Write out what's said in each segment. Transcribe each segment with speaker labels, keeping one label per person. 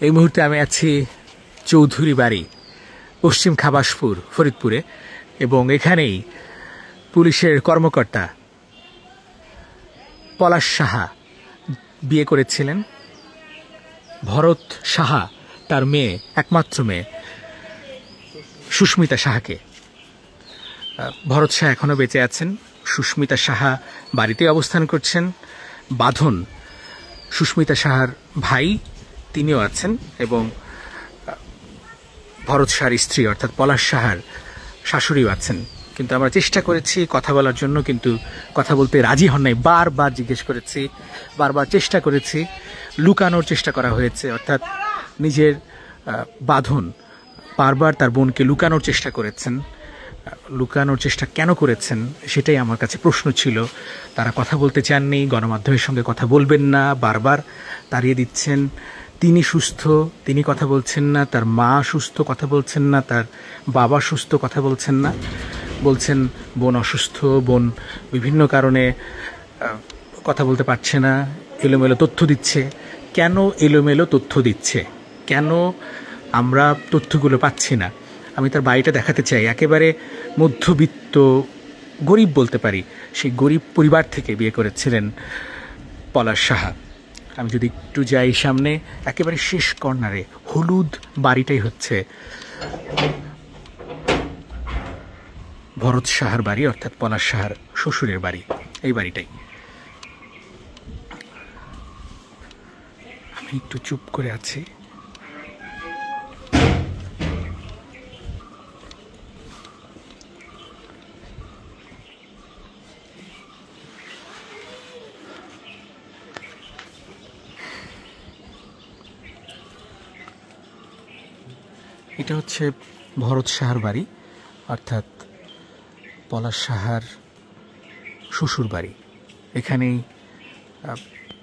Speaker 1: এই মুহূর্তে আমি আছি চৌধুরী বাড়ি, পশ্চিম খাবাসপুর, ফরিদপুরে। এবং এখানেই পুলিশের কর্মকর্তা পলাশ সাহা বিয়ে করেছিলেন ভরত সাহা, তার মেয়ে, একমাত্র মেয়ে সুস্মিতা সাহাকে। ভরত সাহা এখনও বেঁচে আছেন, সুস্মিতা সাহা বাড়িতে অবস্থান করছেন। বাঁধন সুস্মিতা সাহার ভাই, তিনিও আছেন, এবং ভরত সাহার স্ত্রী অর্থাৎ পলাশ সাহার শাশুড়িও আছেন। কিন্তু আমরা চেষ্টা করেছি কথা বলার জন্য, কিন্তু কথা বলতে রাজি হন নাই। বারবার জিজ্ঞেস করেছি, বারবার চেষ্টা করেছি, লুকানোর চেষ্টা করা হয়েছে। অর্থাৎ নিজের বাঁধন বারবার তার বোনকে লুকানোর চেষ্টা করেছেন। লুকানোর চেষ্টা কেন করেছেন সেটাই আমার কাছে প্রশ্ন ছিল। তারা কথা বলতে চাননি, গণমাধ্যমের সঙ্গে কথা বলবেন না, বারবার তাড়িয়ে দিচ্ছেন। তিনি সুস্থ, তিনি কথা বলছেন না, তার মা সুস্থ, কথা বলছেন না, তার বাবা সুস্থ, কথা বলছেন না। বলছেন বোন অসুস্থ, বোন বিভিন্ন কারণে কথা বলতে পারছে না, এলোমেলো তথ্য দিচ্ছে। কেন এলোমেলো তথ্য দিচ্ছে, কেন আমরা তথ্যগুলো পাচ্ছি না? আমি তার বাড়িটা দেখাতে চাই। একেবারে মধ্যবিত্ত, গরিব বলতে পারি, সেই গরিব পরিবার থেকে বিয়ে করেছিলেন পলাশ সাহা। আমি যদি একটু যাই সামনে, একেবারে শেষ কর্নারে হলুদ বাড়িটাই হচ্ছে ভরত সাহার বাড়ি, অর্থাৎ পলাশ সাহার শ্বশুরের বাড়ি। এই বাড়িটাই। আমি একটু চুপ করে আছি। এটা হচ্ছে ভরত সাহার বাড়ি, অর্থাৎ পলাশ সাহার শ্বশুর বাড়ি। এখানেই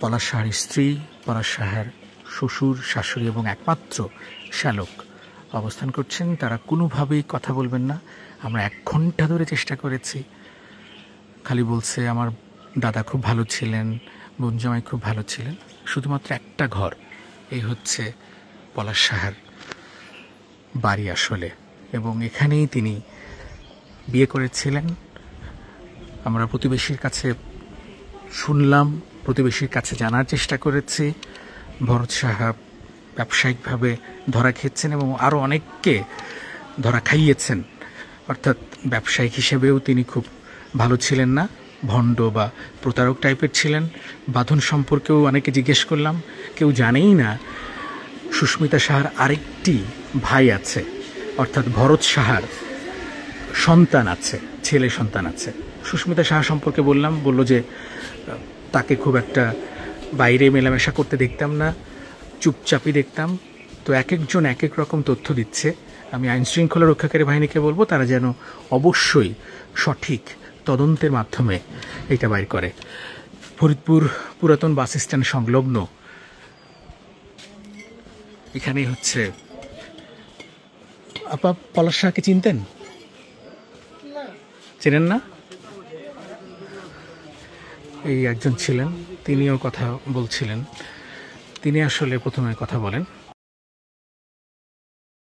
Speaker 1: পলাশ সাহার স্ত্রী, পলাশ সাহার শ্বশুর, শাশুড়ি এবং একমাত্র শ্যালক অবস্থান করছেন। তারা কোনোভাবেই কথা বলবেন না। আমরা 1 ঘন্টা ধরে চেষ্টা করেছি। খালি বলছে আমার দাদা খুব ভালো ছিলেন, বোন জামাই খুব ভালো ছিলেন। শুধুমাত্র একটা ঘর, এই হচ্ছে পলাশ সাহার বাড়ি আসলে, এবং এখানেই তিনি বিয়ে করেছিলেন। আমরা প্রতিবেশীর কাছে শুনলাম, প্রতিবেশীর কাছে জানার চেষ্টা করেছি। ভরত সাহা ব্যবসায়িকভাবে ধরা খেয়েছেন এবং আরও অনেককে ধরা খাইয়েছেন। অর্থাৎ ব্যবসায়িক হিসেবেও তিনি খুব ভালো ছিলেন না, ভণ্ড বা প্রতারক টাইপের ছিলেন। বাঁধন সম্পর্কেও অনেকে জিজ্ঞেস করলাম, কেউ জানেই না সুস্মিতা সাহার আরেকটি ভাই আছে, অর্থাৎ ভরত সাহার সন্তান আছে, ছেলে সন্তান আছে। সুস্মিতা সাহা সম্পর্কে বললাম, বলল যে তাকে খুব একটা বাইরে মেলামেশা করতে দেখতাম না, চুপচাপই দেখতাম। তো এক একজন এক এক রকম তথ্য দিচ্ছে। আমি আইনশৃঙ্খলা রক্ষাকারী বাহিনীকে বলবো তারা যেন অবশ্যই সঠিক তদন্তের মাধ্যমে এটা বাইর করে। ফরিদপুর পুরাতন বাস স্ট্যান্ড সংলগ্ন এখানেই হচ্ছে। আপা পলাশ সাহাকে চিনতেন? চেনেন না? এই একজন ছিলেন, তিনিও কথা বলছিলেন। তিনি আসলে প্রথমে কথা বলেন।